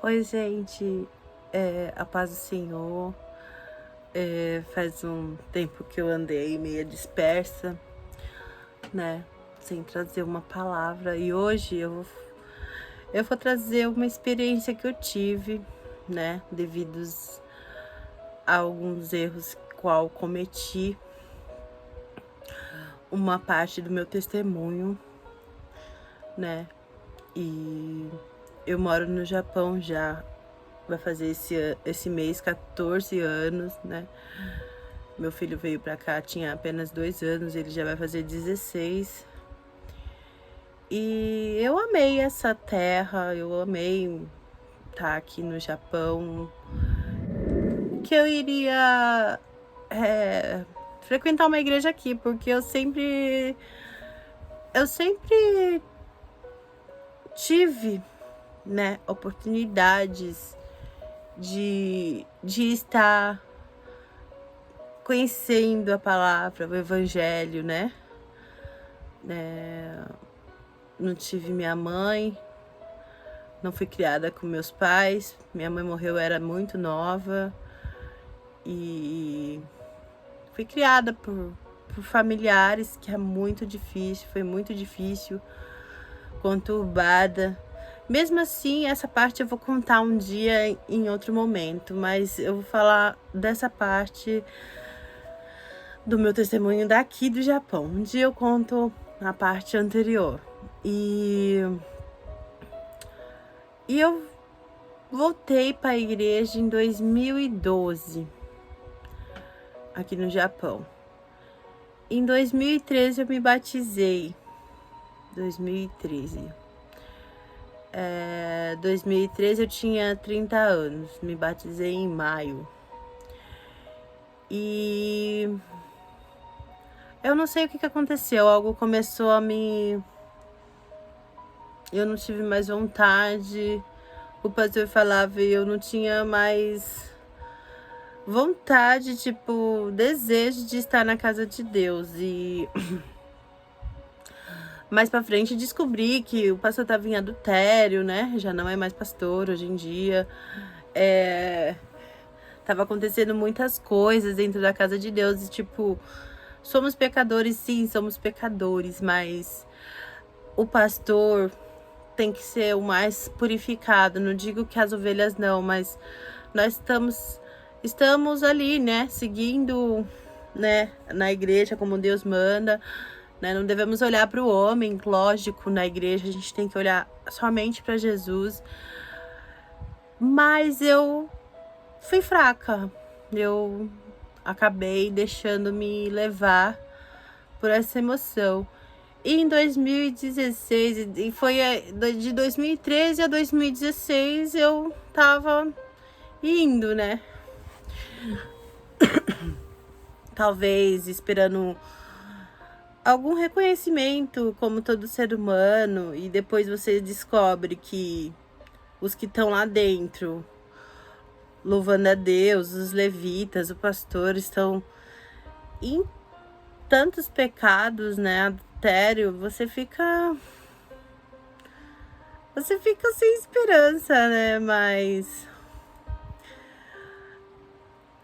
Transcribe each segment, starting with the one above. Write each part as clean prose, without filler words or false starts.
Oi, gente, a paz do Senhor. Faz um tempo que eu andei meio dispersa, né, sem trazer uma palavra. E hoje eu vou trazer uma experiência que eu tive, né, devidos a alguns erros qual cometi, uma parte do meu testemunho, né. E eu moro no Japão já, vai fazer esse mês 14 anos, né. Meu filho veio pra cá, tinha apenas 2 anos, ele já vai fazer 16. E eu amei essa terra, eu amei estar aqui no Japão, que eu iria, frequentar uma igreja aqui, porque eu sempre tive, né, oportunidades de estar conhecendo a palavra, o evangelho, né. Não tive minha mãe, não fui criada com meus pais. Minha mãe morreu, eu era muito nova. E fui criada por familiares, que é muito difícil, foi muito difícil, conturbada. Mesmo assim, essa parte eu vou contar um dia em outro momento, mas eu vou falar dessa parte do meu testemunho daqui do Japão. Um dia eu conto a parte anterior. E eu voltei para a igreja em 2012, aqui no Japão. Em 2013 eu me batizei. 2013. 2013 eu tinha 30 anos, me batizei em maio. E eu não sei o que aconteceu, algo começou a me... Eu não tive mais vontade, o pastor falava e eu não tinha mais vontade, tipo, desejo de estar na casa de Deus. E mais pra frente descobri que o pastor estava em adultério, né? Já não é mais pastor hoje em dia. Tava acontecendo muitas coisas dentro da casa de Deus e, tipo, somos pecadores, sim, somos pecadores, mas o pastor tem que ser o mais purificado. Não digo que as ovelhas não, mas nós estamos ali, né, seguindo, né, na igreja como Deus manda, né? Não devemos olhar para o homem, lógico, na igreja a gente tem que olhar somente para Jesus. Mas eu fui fraca, eu acabei deixando me levar por essa emoção. E em 2016, e foi de 2013 a 2016, eu tava indo, né? Talvez esperando algum reconhecimento, como todo ser humano, e depois você descobre que os que estão lá dentro, louvando a Deus, os levitas, o pastor, estão em tantos pecados, né? Adultério, você fica sem esperança, né? Mas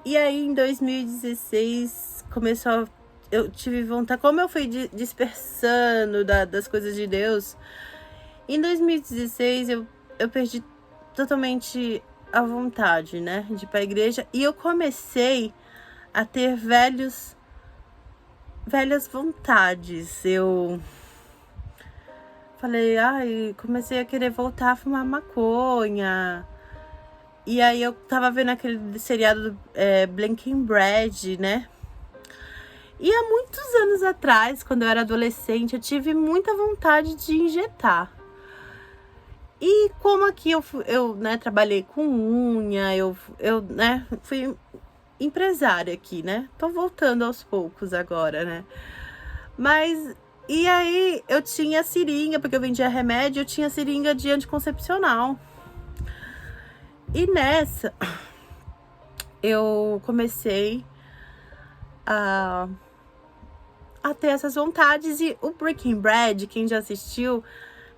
e aí em 2016 começou, eu tive vontade, como eu fui dispersando das coisas de Deus. Em 2016 eu perdi totalmente a vontade, né, de ir para a igreja, e eu comecei a ter velhas vontades. Eu falei, ai, comecei a querer voltar a fumar maconha. E aí eu tava vendo aquele seriado Breaking Bad, né? E há muitos anos atrás, quando eu era adolescente, eu tive muita vontade de injetar. E como aqui eu né, trabalhei com unha, eu né, fui empresária aqui, né? Tô voltando aos poucos agora, né? Mas, e aí eu tinha seringa, porque eu vendia remédio, eu tinha seringa de anticoncepcional. E nessa, eu comecei a ter essas vontades. E o Breaking Bad, quem já assistiu,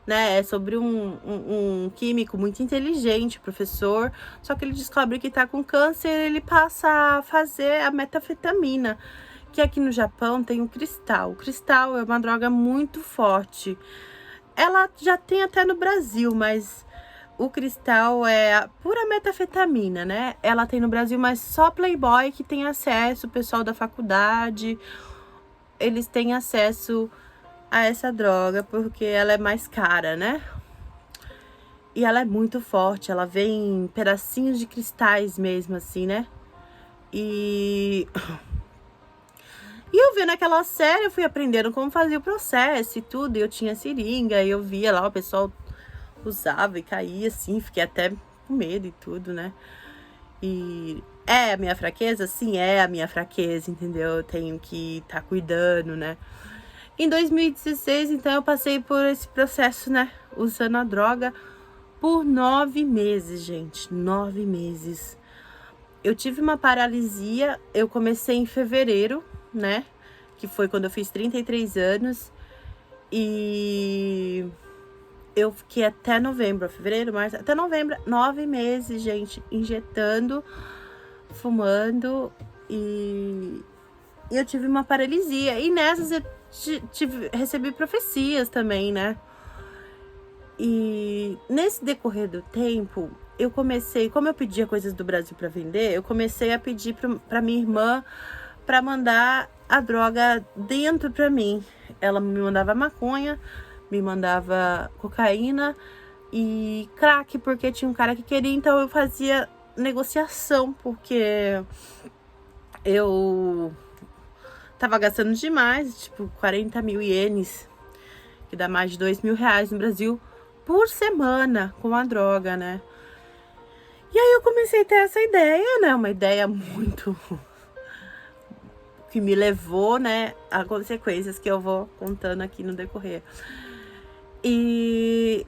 né? É sobre um químico muito inteligente, professor, só que ele descobre que tá com câncer, ele passa a fazer a metanfetamina, que aqui no Japão tem o cristal. O cristal é uma droga muito forte. Ela já tem até no Brasil, mas o cristal é a pura metanfetamina, né? Ela tem no Brasil, mas só playboy que tem acesso, o pessoal da faculdade, eles têm acesso a essa droga, porque ela é mais cara, né? E ela é muito forte, ela vem em pedacinhos de cristais mesmo, assim, né? E eu vendo aquela série, eu fui aprendendo como fazia o processo e tudo. E eu tinha seringa, e eu via lá o pessoal usava e caía assim, fiquei até com medo e tudo, né? E é a minha fraqueza? Sim, é a minha fraqueza, entendeu? Eu tenho que estar cuidando, né? Em 2016, então, eu passei por esse processo, né? Usando a droga por 9 meses, gente. 9 meses. Eu tive uma paralisia, eu comecei em fevereiro, né? Que foi quando eu fiz 33 anos. E eu fiquei até novembro, fevereiro, março, até novembro, 9 meses, gente, injetando, fumando. E eu tive uma paralisia. E nessas eu recebi profecias também, né? E nesse decorrer do tempo, eu comecei, como eu pedia coisas do Brasil para vender, eu comecei a pedir para minha irmã para mandar a droga dentro para mim. Ela me mandava maconha, me mandava cocaína e crack, porque tinha um cara que queria, então eu fazia negociação, porque eu tava gastando demais, tipo 40 mil ienes, que dá mais de 2 mil reais no Brasil, por semana com a droga, né? E aí eu comecei a ter essa ideia, né? Uma ideia muito que me levou, né, a consequências que eu vou contando aqui no decorrer. E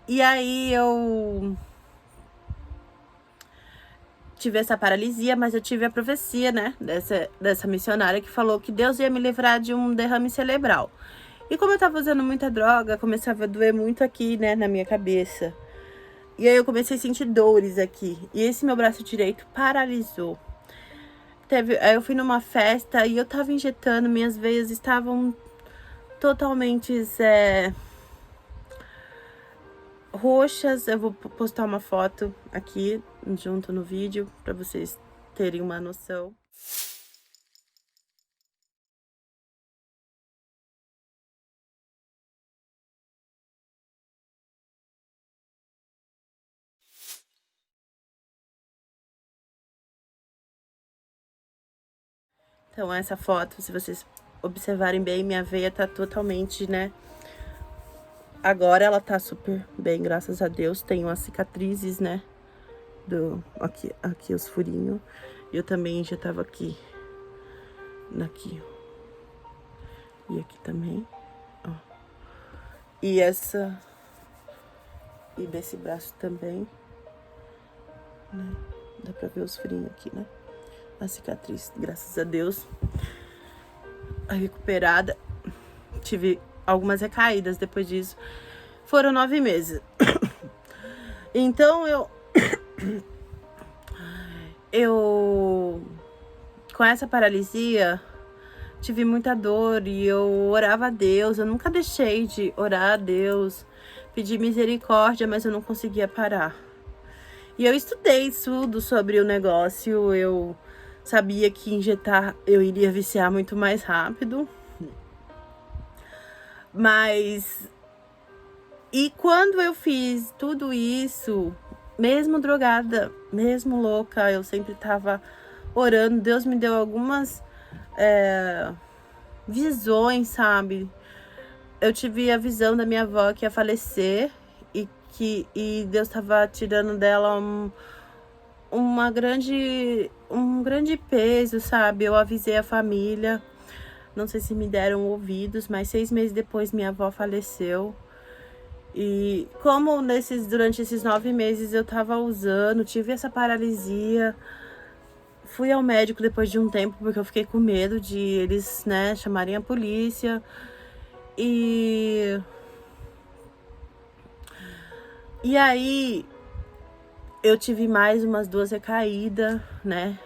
aí eu tive essa paralisia, mas eu tive a profecia, né, dessa missionária que falou que Deus ia me livrar de um derrame cerebral. E como eu tava usando muita droga, começava a doer muito aqui, né, na minha cabeça. E aí eu comecei a sentir dores aqui. E esse meu braço direito paralisou. Aí eu fui numa festa e eu tava injetando, minhas veias estavam totalmente roxas. Eu vou postar uma foto aqui junto no vídeo para vocês terem uma noção. Então essa foto, se vocês observarem bem, minha veia tá totalmente, né? Agora ela tá super bem, graças a Deus. Tem umas cicatrizes, né? Aqui os furinhos. Eu também já tava aqui. Aqui. E aqui também. Ó. E essa. E desse braço também. Né? Dá pra ver os furinhos aqui, né? A cicatriz, graças a Deus. Recuperada. Tive algumas recaídas depois disso. Foram 9 meses. Então eu com essa paralisia tive muita dor e eu orava a Deus. Eu nunca deixei de orar a Deus, pedir misericórdia, mas eu não conseguia parar. E eu estudei tudo sobre o negócio. Eu sabia que injetar eu iria viciar muito mais rápido. Mas e quando eu fiz tudo isso, mesmo drogada, mesmo louca, eu sempre tava orando. Deus me deu algumas visões, sabe? Eu tive a visão da minha avó que ia falecer e Deus tava tirando dela um grande peso, sabe? Eu avisei a família, não sei se me deram ouvidos, mas 6 meses depois minha avó faleceu. E como durante esses 9 meses eu tava usando, tive essa paralisia, fui ao médico depois de um tempo, porque eu fiquei com medo de eles, né, chamarem a polícia. E E aí, eu tive mais umas 2 recaídas, né?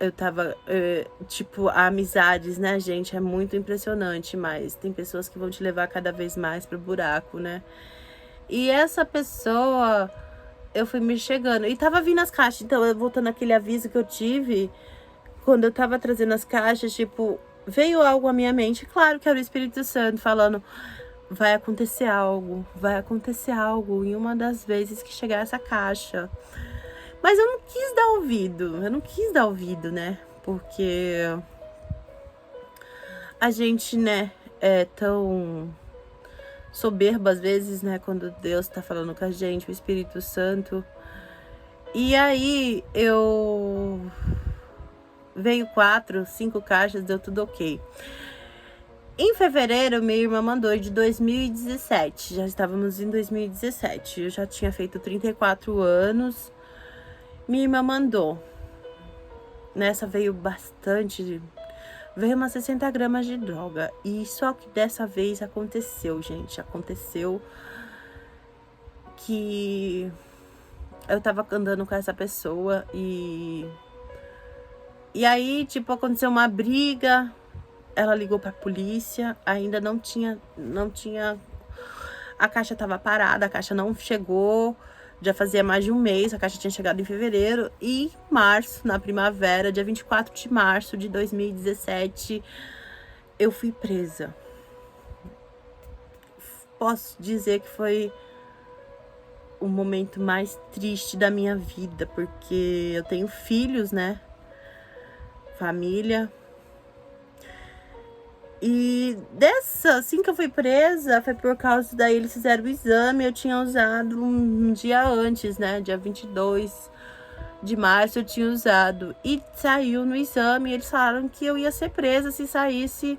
Eu tava, tipo, amizades, né, gente? É muito impressionante, mas tem pessoas que vão te levar cada vez mais pro buraco, né? E essa pessoa, eu fui me chegando. E tava vindo as caixas, então, voltando àquele aviso que eu tive, quando eu tava trazendo as caixas, tipo, veio algo à minha mente. Claro que era o Espírito Santo falando, vai acontecer algo em uma das vezes que chegar essa caixa. Mas eu não quis dar ouvido, né? Porque a gente, né, é tão soberba às vezes, né? Quando Deus tá falando com a gente, o Espírito Santo. E aí veio 4, 5 caixas, deu tudo ok. Em fevereiro, minha irmã mandou de 2017. Já estávamos em 2017. Eu já tinha feito 34 anos. Minha irmã mandou. Nessa veio bastante. Veio umas 60 gramas de droga. E só que dessa vez aconteceu, gente. Aconteceu que eu tava andando com essa pessoa e aí, tipo, aconteceu uma briga. Ela ligou pra polícia. Ainda não tinha. A caixa tava parada, a caixa não chegou. Já fazia mais de um mês, a caixa tinha chegado em fevereiro. E em março, na primavera, dia 24 de março de 2017, eu fui presa. Posso dizer que foi o momento mais triste da minha vida, porque eu tenho filhos, né? Família. E assim que eu fui presa, foi por causa daí eles fizeram o exame, eu tinha usado um dia antes, né? Dia 22 de março eu tinha usado. E saiu no exame, eles falaram que eu ia ser presa se saísse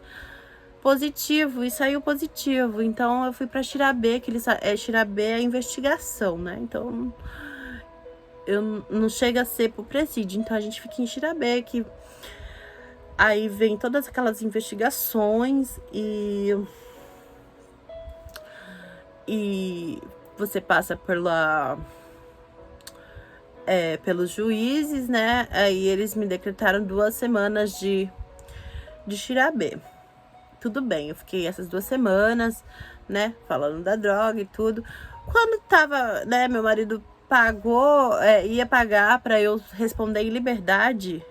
positivo, e saiu positivo. Então eu fui pra Xirabê, que Xirabê é a investigação, né? Então eu não chega a ser pro presídio, então a gente fica em Xirabê, que aí vem todas aquelas investigações e você passa pelos juízes, né? Aí eles me decretaram 2 semanas de Xirabê. Tudo bem, eu fiquei essas 2 semanas, né? Falando da droga e tudo. Quando tava, né? Meu marido ia pagar pra eu responder em liberdade.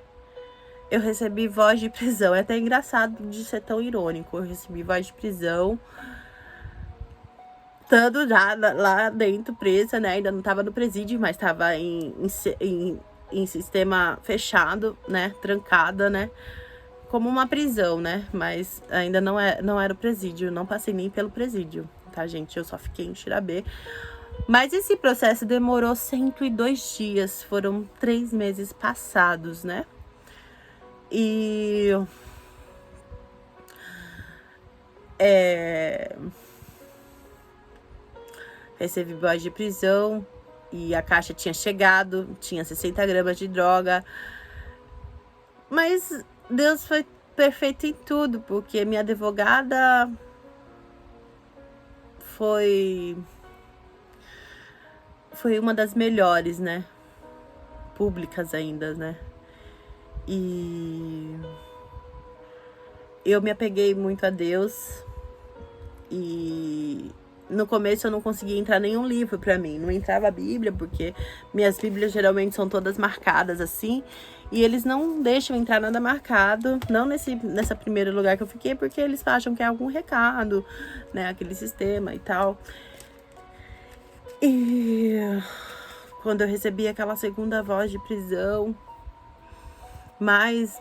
Eu recebi voz de prisão. É até engraçado de ser tão irônico. Eu recebi voz de prisão. Estando já lá dentro, presa, né? Ainda não tava no presídio, mas tava em sistema fechado, né? Trancada, né? Como uma prisão, né? Mas ainda não era o presídio. Não passei nem pelo presídio, tá, gente? Eu só fiquei em Xirabê. Mas esse processo demorou 102 dias. Foram 3 meses passados, né? E recebi voz de prisão e a caixa tinha chegado, tinha 60 gramas de droga. Mas Deus foi perfeito em tudo, porque minha advogada foi uma das melhores, né? Públicas ainda, né? E eu me apeguei muito a Deus. E no começo eu não conseguia entrar nenhum livro pra mim. Não entrava a Bíblia, porque minhas Bíblias geralmente são todas marcadas assim. E eles não deixam entrar nada marcado. Não nessa primeiro lugar que eu fiquei, porque eles acham que é algum recado, né? Aquele sistema e tal. E quando eu recebi aquela segunda voz de prisão, mais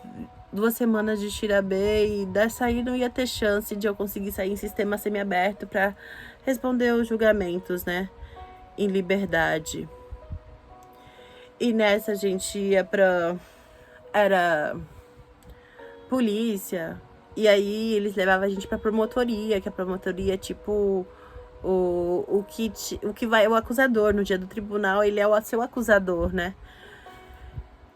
2 semanas de Xirabê, e dessa aí não ia ter chance de eu conseguir sair em sistema semiaberto para responder os julgamentos, né? Em liberdade. E nessa a gente ia era polícia. E aí eles levavam a gente pra promotoria, que a promotoria é tipo o que vai o acusador no dia do tribunal, ele é o seu acusador, né?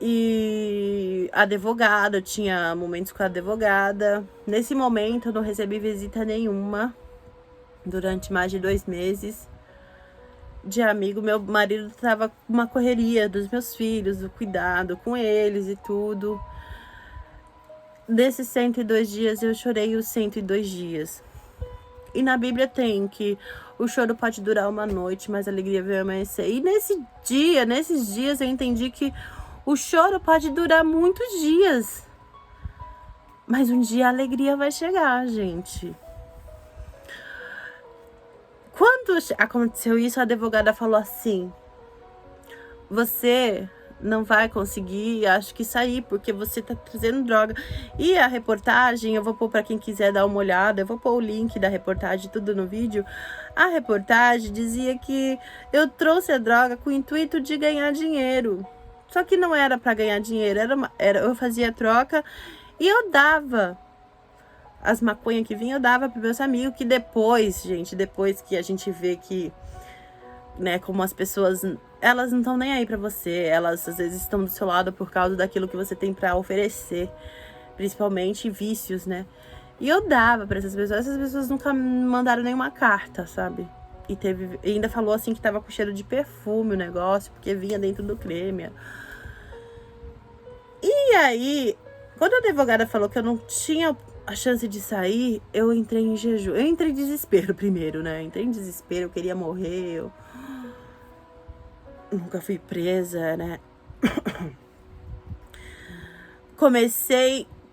E a advogada, tinha momentos com a advogada. Nesse momento eu não recebi visita nenhuma durante mais de 2 meses. de amigo, meu marido tava com uma correria dos meus filhos, do cuidado com eles e tudo. Desses 102 dias, eu chorei os 102 dias. E na Bíblia tem que o choro pode durar uma noite, mas a alegria veio amanhecer. E nesses dias, eu entendi que o choro pode durar muitos dias. Mas um dia a alegria vai chegar, gente. Quando aconteceu isso, a advogada falou assim: você não vai conseguir, acho que sair, porque você tá trazendo droga. E a reportagem, eu vou pôr para quem quiser dar uma olhada, eu vou pôr o link da reportagem, tudo no vídeo. A reportagem dizia que eu trouxe a droga com o intuito de ganhar dinheiro. Só que não era para ganhar dinheiro, eu fazia troca e eu dava. As maconhas que vinham, eu dava para meus amigos, que depois, gente, depois que a gente vê que, né, como as pessoas, elas não estão nem aí pra você, elas às vezes estão do seu lado por causa daquilo que você tem pra oferecer, principalmente vícios, né? E eu dava pra essas pessoas nunca me mandaram nenhuma carta, sabe? E ainda falou assim que tava com cheiro de perfume o negócio, porque vinha dentro do creme. E aí, quando a advogada falou que eu não tinha a chance de sair, eu entrei em jejum. Eu entrei em desespero primeiro, né? Entrei em desespero, eu queria morrer, eu nunca fui presa, né?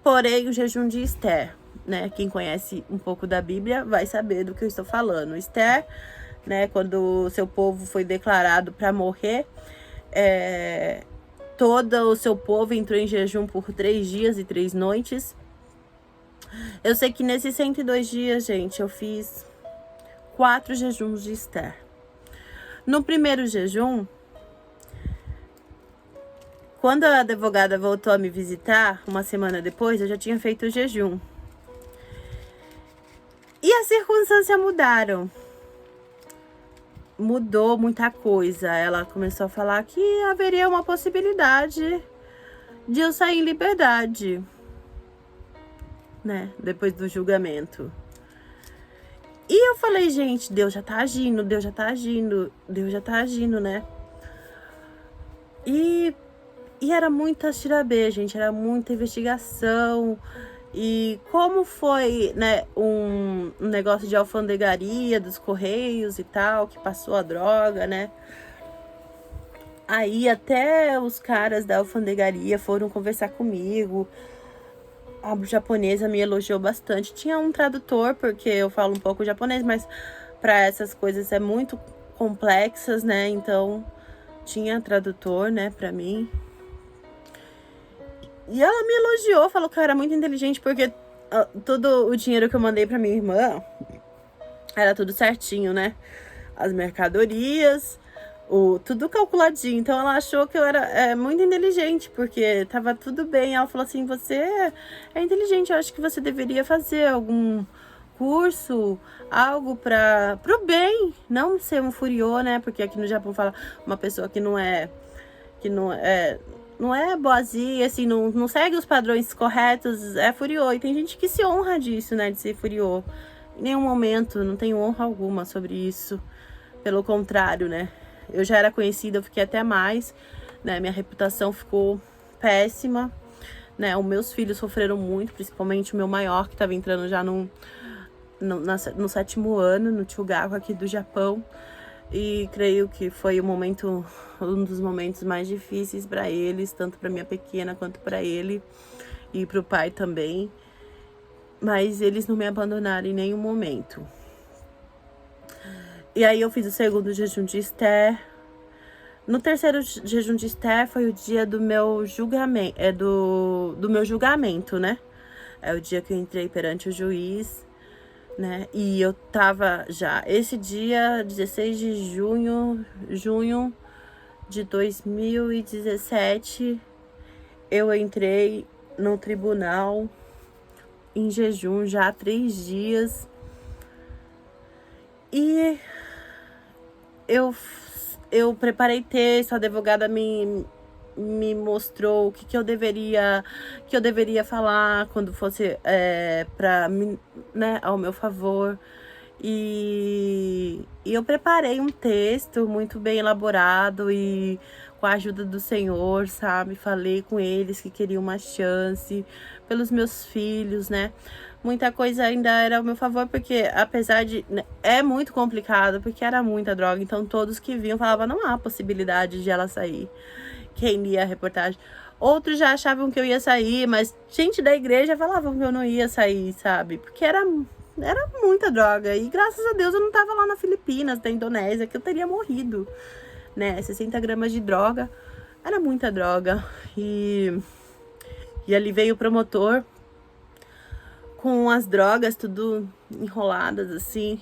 Porém, o jejum de Esther, né? Quem conhece um pouco da Bíblia vai saber do que eu estou falando. Esther, né? Quando o seu povo foi declarado para morrer, todo o seu povo entrou em jejum por 3 dias e 3 noites. Eu sei que nesses 102 dias, gente, eu fiz 4 jejuns de Esther. No primeiro jejum, quando a advogada voltou a me visitar, uma semana depois, eu já tinha feito o jejum. E as circunstâncias mudaram. Mudou muita coisa. Ela começou a falar que haveria uma possibilidade de eu sair em liberdade, né? Depois do julgamento. E eu falei, gente, Deus já tá agindo, Deus já tá agindo, Deus já tá agindo, né? E era muita tirabê, gente, era muita investigação. E como foi, né, um negócio de alfandegaria dos Correios e tal, que passou a droga, né? Aí até os caras da alfandegaria foram conversar comigo. A japonesa me elogiou bastante. Tinha um tradutor, porque eu falo um pouco japonês, mas para essas coisas é muito complexas, né? Então tinha tradutor, né, para mim. E ela me elogiou, falou que eu era muito inteligente, porque todo o dinheiro que eu mandei pra minha irmã era tudo certinho, né? As mercadorias, tudo calculadinho. Então ela achou que eu era muito inteligente, porque tava tudo bem. Ela falou assim, você é inteligente, eu acho que você deveria fazer algum curso, algo pro bem, não ser um furiô, né? Porque aqui no Japão fala uma pessoa que não é boazinha, assim, não segue os padrões corretos, é furiô. E tem gente que se honra disso, né, de ser furiô. Em nenhum momento, não tenho honra alguma sobre isso. Pelo contrário, né, eu já era conhecida, eu fiquei até mais, né, minha reputação ficou péssima, né, os meus filhos sofreram muito, principalmente o meu maior, que estava entrando já no 7º ano, no Chugaku aqui do Japão. E creio que foi um dos momentos mais difíceis para eles, tanto para minha pequena quanto para ele e para o pai também. Mas eles não me abandonaram em nenhum momento. E aí eu fiz o segundo jejum de Esther. No terceiro jejum de Esther foi o dia do meu julgamento, do meu julgamento, né? É o dia que eu entrei perante o juiz, né? E eu tava já, esse dia, 16 de junho de 2017, eu entrei no tribunal em jejum já há 3 dias. E eu preparei texto, a advogada me mostrou o que eu deveria falar quando fosse para mim, né, ao meu favor. E eu preparei um texto muito bem elaborado e com a ajuda do Senhor, sabe? Falei com eles que queriam uma chance pelos meus filhos, né? Muita coisa ainda era ao meu favor, porque apesar de... É muito complicado, porque era muita droga. Então todos que vinham falavam, não há possibilidade de ela sair. Quem lia a reportagem. Outros já achavam que eu ia sair, mas gente da igreja falavam que eu não ia sair, sabe? Porque era muita droga. E graças a Deus eu não tava lá na Filipinas, na Indonésia, que eu teria morrido, né? 60 gramas de droga. Era muita droga. E ali veio o promotor com as drogas tudo enroladas assim,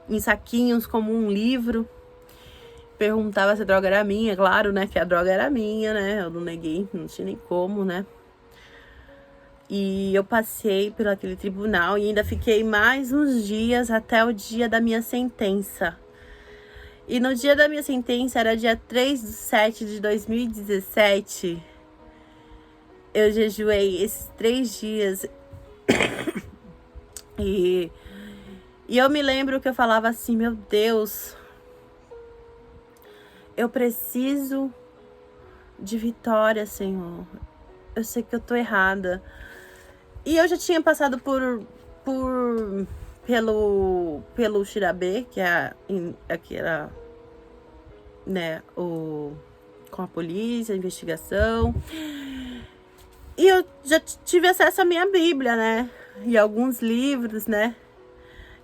em saquinhos como um livro. Perguntava se a droga era minha, claro, né? Que a droga era minha, né? Eu não neguei, não tinha nem como, né? E eu passei por aquele tribunal e ainda fiquei mais uns dias até o dia da minha sentença. E no dia da minha sentença, era dia 3/7/2017, eu jejuei esses 3 dias. E eu me lembro que eu falava assim, meu Deus, eu preciso de vitória, Senhor. Eu sei que eu tô errada. E eu já tinha passado pelo Shirabê, que aqui era, né, com a polícia, a investigação. E eu já tive acesso à minha Bíblia, né? E alguns livros, né?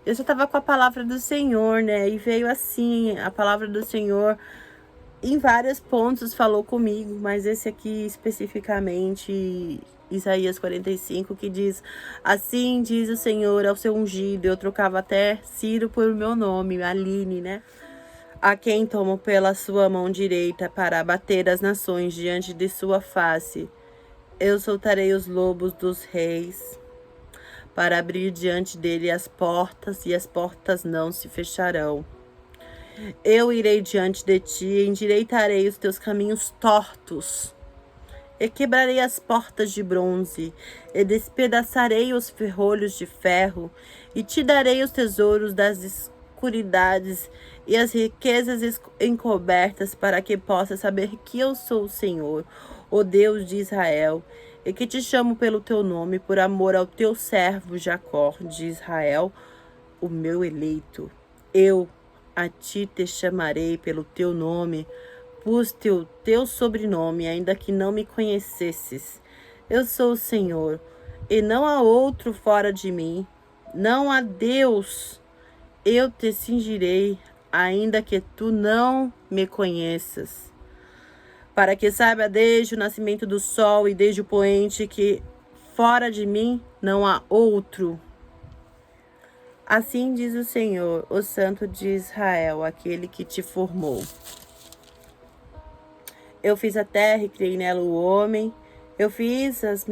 Eu já tava com a palavra do Senhor, né? E veio assim, a palavra do Senhor em vários pontos falou comigo, mas esse aqui especificamente, Isaías 45, que diz: assim diz o Senhor ao seu ungido. Eu trocava até Ciro por meu nome, Aline, né? A quem tomo pela sua mão direita para abater as nações diante de sua face. Eu soltarei os lobos dos reis para abrir diante dele as portas, e as portas não se fecharão. Eu irei diante de ti, endireitarei os teus caminhos tortos, e quebrarei as portas de bronze, e despedaçarei os ferrolhos de ferro, e te darei os tesouros das escuridades e as riquezas encobertas, para que possas saber que eu sou o Senhor, o Deus de Israel, e que te chamo pelo teu nome, por amor ao teu servo Jacó de Israel, o meu eleito. Eu a ti te chamarei pelo teu nome, pus teu sobrenome, ainda que não me conhecesses. Eu sou o Senhor, e não há outro fora de mim. Não há Deus. Eu te cingirei, ainda que tu não me conheças. Para que saiba desde o nascimento do sol e desde o poente que fora de mim não há outro. Assim diz o Senhor, o Santo de Israel, aquele que te formou. Eu fiz a terra e criei nela o homem. Eu fiz as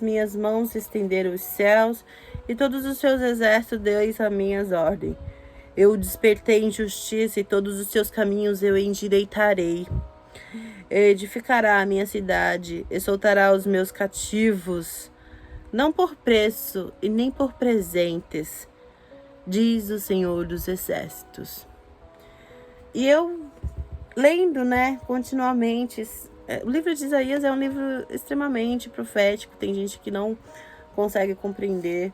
minhas mãos estender os céus, e todos os seus exércitos deis as minhas ordens. Eu o despertei em justiça, e todos os seus caminhos eu endireitarei. Edificará a minha cidade, e soltará os meus cativos, não por preço e nem por presentes, diz o Senhor dos Exércitos. E eu lendo, né, continuamente, o livro de Isaías é um livro extremamente profético, tem gente que não consegue compreender,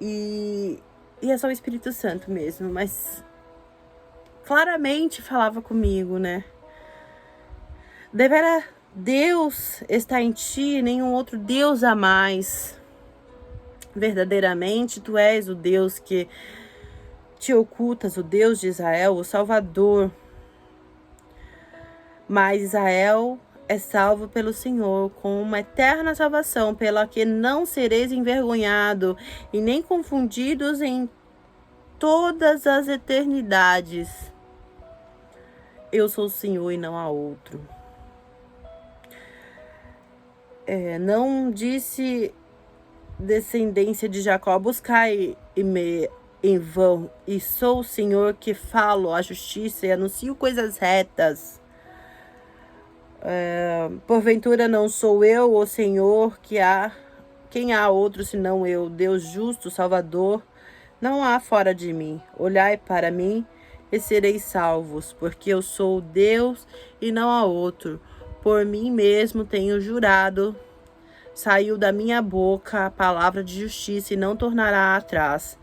e é só o Espírito Santo mesmo, mas claramente falava comigo, né? Devera Deus está em ti, nenhum outro Deus há mais. Verdadeiramente, tu és o Deus que te ocultas, o Deus de Israel, o Salvador. Mas Israel é salvo pelo Senhor, com uma eterna salvação, pela que não sereis envergonhado e nem confundidos em todas as eternidades. Eu sou o Senhor e não há outro. Não disse descendência de Jacó, buscai-me em vão, e sou o Senhor que falo a justiça e anuncio coisas retas. Porventura não sou eu, o Senhor, quem há outro senão eu, Deus justo, Salvador, Não há fora de mim. Olhai para mim e sereis salvos, porque eu sou Deus e não há outro. Por mim mesmo tenho jurado, saiu da minha boca a palavra de justiça e não tornará atrás.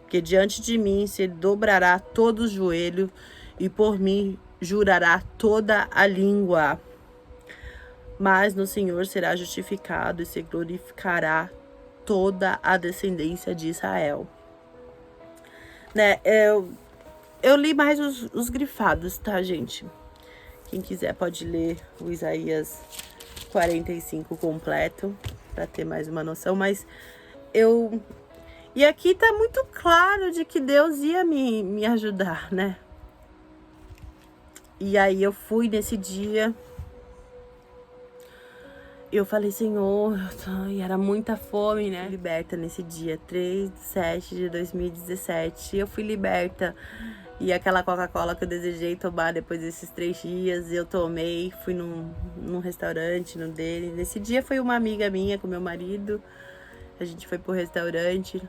Que diante de mim se dobrará todo o joelho e por mim jurará toda a língua. Mas no Senhor será justificado e se glorificará toda a descendência de Israel. Né, eu li mais os grifados, tá, gente? Quem quiser pode ler o Isaías 45 completo, para ter mais uma noção, mas e aqui tá muito claro de que Deus ia me ajudar, né? E aí eu fui nesse dia, eu falei, Senhor, e era muita fome, né? Liberta nesse dia, 3/7/2017, eu fui liberta. E aquela Coca-Cola que eu desejei tomar depois desses 3 dias, eu tomei, fui num restaurante, no dele. Nesse dia foi uma amiga minha com meu marido, a gente foi pro restaurante.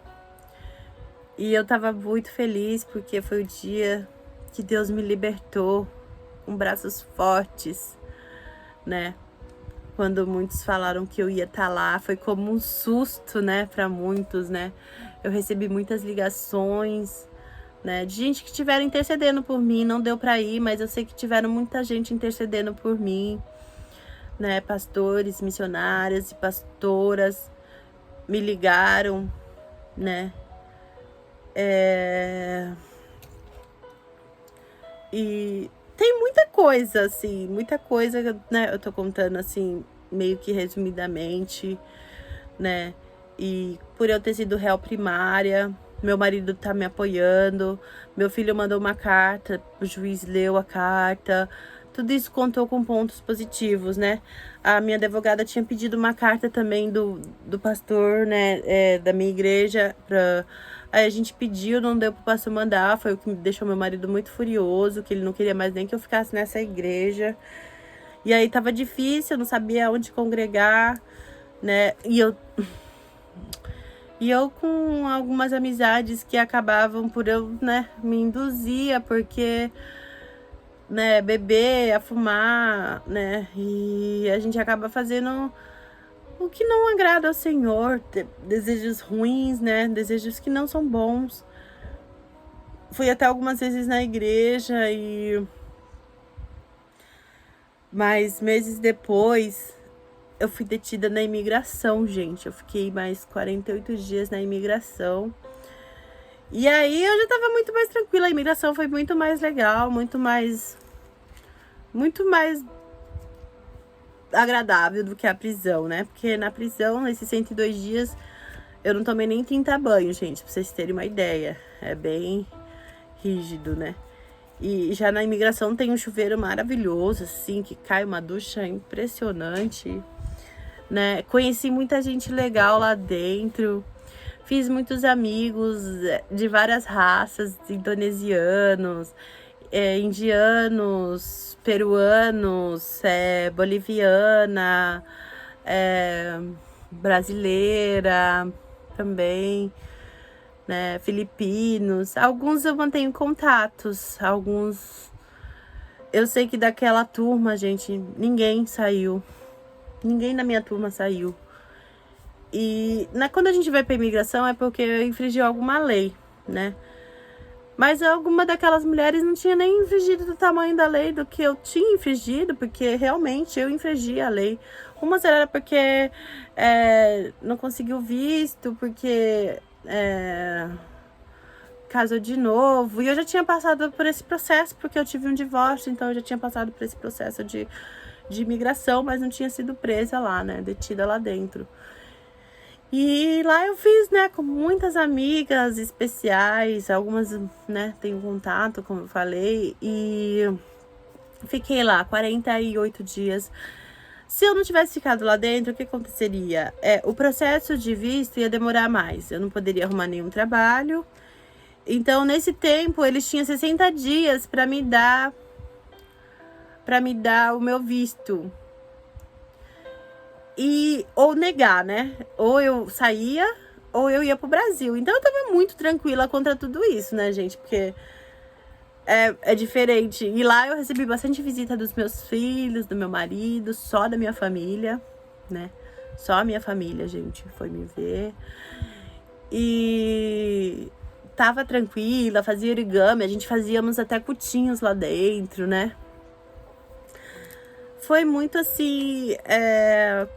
E eu tava muito feliz porque foi o dia que Deus me libertou com braços fortes, né? Quando muitos falaram que eu ia estar lá, foi como um susto, né, para muitos, né? Eu recebi muitas ligações, né, de gente que tiveram intercedendo por mim. Não deu para ir, mas eu sei que tiveram muita gente intercedendo por mim, né? Pastores, missionárias e pastoras me ligaram, né? E tem muita coisa, assim, muita coisa, né? Eu tô contando, assim, meio que resumidamente, né? E por eu ter sido réu primária, meu marido tá me apoiando, meu filho mandou uma carta, o juiz leu a carta, tudo isso contou com pontos positivos, né? A minha advogada tinha pedido uma carta também do pastor, né, da minha igreja, aí a gente pediu, não deu pro pastor mandar, foi o que deixou meu marido muito furioso, que ele não queria mais nem que eu ficasse nessa igreja. E aí tava difícil, eu não sabia onde congregar, né? E eu com algumas amizades que acabavam por eu, né, me induzia, porque, né, beber, a fumar, né, e a gente acaba fazendo o que não agrada ao Senhor, desejos ruins, né, desejos que não são bons. Fui até algumas vezes na igreja mas meses depois eu fui detida na imigração, gente. Eu fiquei mais 48 dias na imigração. E aí eu já tava muito mais tranquila. A imigração foi muito mais legal, muito mais agradável do que a prisão, né? Porque na prisão, nesses 102 dias, eu não tomei nem 30 banhos, gente, pra vocês terem uma ideia. É bem rígido, né? E já na imigração tem um chuveiro maravilhoso, assim, que cai uma ducha impressionante, né? Conheci muita gente legal lá dentro. Fiz muitos amigos de várias raças, indonesianos, indianos, peruanos, boliviana, brasileira também, né, filipinos. Alguns eu mantenho contatos, alguns... Eu sei que daquela turma, gente, ninguém saiu. Ninguém na minha turma saiu. E quando a gente vai pra imigração é porque infringiu alguma lei, né? Mas alguma daquelas mulheres não tinha nem infringido do tamanho da lei do que eu tinha infringido, porque realmente eu infringi a lei. Umas era porque não conseguiu visto, porque casou de novo. E eu já tinha passado por esse processo, porque eu tive um divórcio, então eu já tinha passado por esse processo de imigração, mas não tinha sido presa lá, né? Detida lá dentro. E lá eu fiz, né, com muitas amigas especiais, algumas, né, tenho contato, como eu falei, e fiquei lá 48 dias. Se eu não tivesse ficado lá dentro, o que aconteceria? O processo de visto ia demorar mais, eu não poderia arrumar nenhum trabalho. Então, nesse tempo, eles tinham 60 dias para me dar o meu visto. Ou negar, né? Ou eu saía, ou eu ia pro Brasil. Então eu tava muito tranquila contra tudo isso, né, gente? Porque é diferente. E lá eu recebi bastante visita dos meus filhos, do meu marido, só da minha família, né? Só a minha família, gente, foi me ver. E tava tranquila, fazia origami, a gente fazíamos até cutinhos lá dentro, né? Foi muito assim,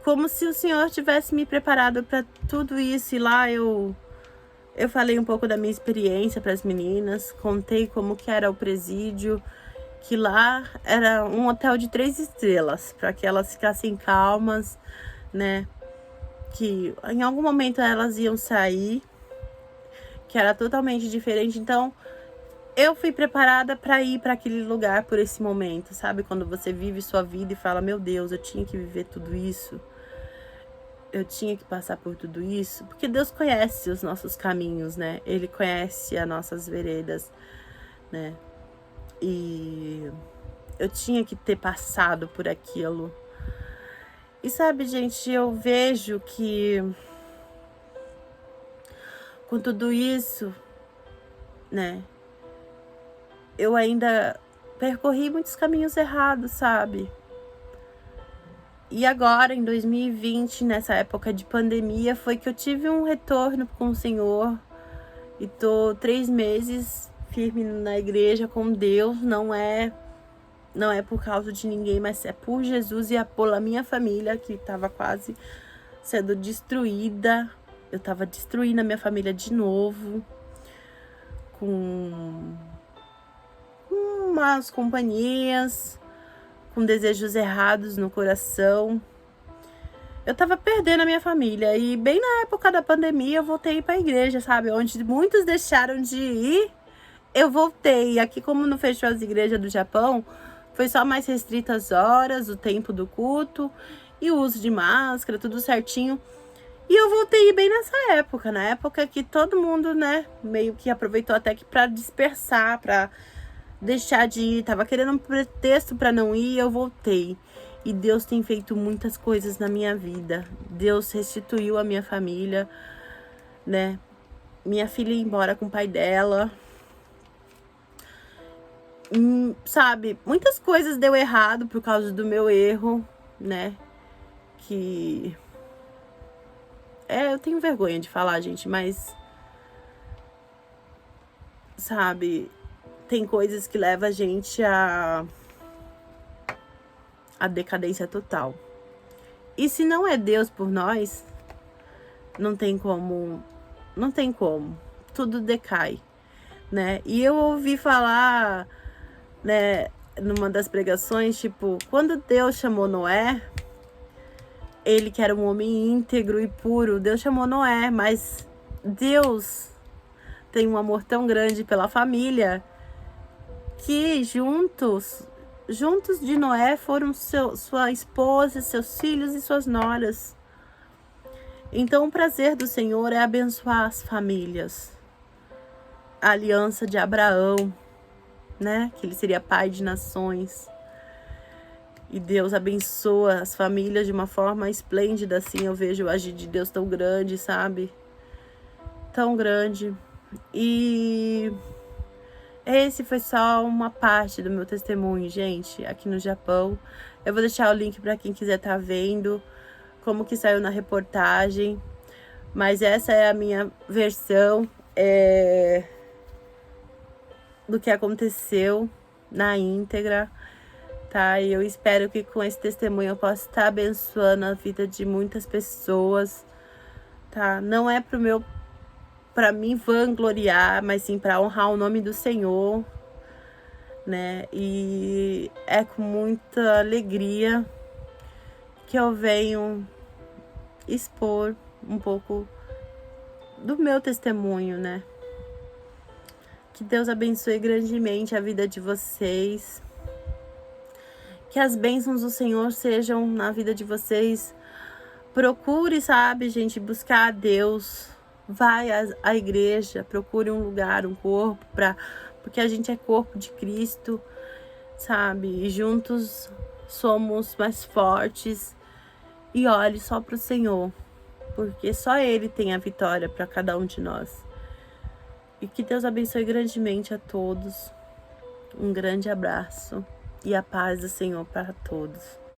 como se o Senhor tivesse me preparado para tudo isso. E lá eu falei um pouco da minha experiência para as meninas, contei como que era o presídio, que lá era um hotel de 3 estrelas, para que elas ficassem calmas, né? Que em algum momento elas iam sair, que era totalmente diferente. Então, eu fui preparada para ir para aquele lugar por esse momento, sabe? Quando você vive sua vida e fala, meu Deus, eu tinha que viver tudo isso. Eu tinha que passar por tudo isso. Porque Deus conhece os nossos caminhos, né? Ele conhece as nossas veredas, né? E eu tinha que ter passado por aquilo. E sabe, gente, eu vejo que com tudo isso, né? Eu ainda percorri muitos caminhos errados, sabe? E agora, em 2020, nessa época de pandemia, foi que eu tive um retorno com o Senhor. E tô 3 meses firme na igreja com Deus. Não é por causa de ninguém, mas é por Jesus e pela minha família, que tava quase sendo destruída. Eu tava destruindo a minha família de novo. Com umas companhias, com desejos errados no coração. Eu tava perdendo a minha família. E bem na época da pandemia eu voltei pra igreja, sabe? Onde muitos deixaram de ir, eu voltei. Aqui, como não fechou as igrejas do Japão, foi só mais restrito as horas, o tempo do culto e o uso de máscara, tudo certinho. E eu voltei bem nessa época, na época que todo mundo, né, meio que aproveitou até que pra dispersar, pra deixar de ir, tava querendo um pretexto para não ir, eu voltei. E Deus tem feito muitas coisas na minha vida. Deus restituiu a minha família, né? Minha filha ia embora com o pai dela. Sabe, muitas coisas deu errado por causa do meu erro, né? Que eu tenho vergonha de falar, gente, mas sabe, tem coisas que levam a gente a decadência total. E se não é Deus por nós, não tem como. Tudo decai, né? E eu ouvi falar, né, numa das pregações, tipo, quando Deus chamou Noé, ele que era um homem íntegro e puro, Deus chamou Noé, mas Deus tem um amor tão grande pela família que juntos de Noé foram sua esposa, seus filhos e suas noras. Então o prazer do Senhor é abençoar as famílias. A aliança de Abraão, né? Que ele seria pai de nações. E Deus abençoa as famílias de uma forma esplêndida, assim. Eu vejo o agir de Deus tão grande, sabe? Tão grande. E esse foi só uma parte do meu testemunho, gente, aqui no Japão. Eu vou deixar o link para quem quiser estar vendo como que saiu na reportagem. Mas essa é a minha versão do que aconteceu na íntegra, tá? E eu espero que com esse testemunho eu possa estar abençoando a vida de muitas pessoas, tá? Não é para mim vangloriar, mas sim para honrar o nome do Senhor, né? E é com muita alegria que eu venho expor um pouco do meu testemunho, né? Que Deus abençoe grandemente a vida de vocês. Que as bênçãos do Senhor sejam na vida de vocês. Procure, sabe, gente, buscar a Deus. Vai à igreja, procure um lugar, um corpo, porque a gente é corpo de Cristo, sabe? E juntos somos mais fortes. E olhe só para o Senhor, porque só Ele tem a vitória para cada um de nós. E que Deus abençoe grandemente a todos. Um grande abraço e a paz do Senhor para todos.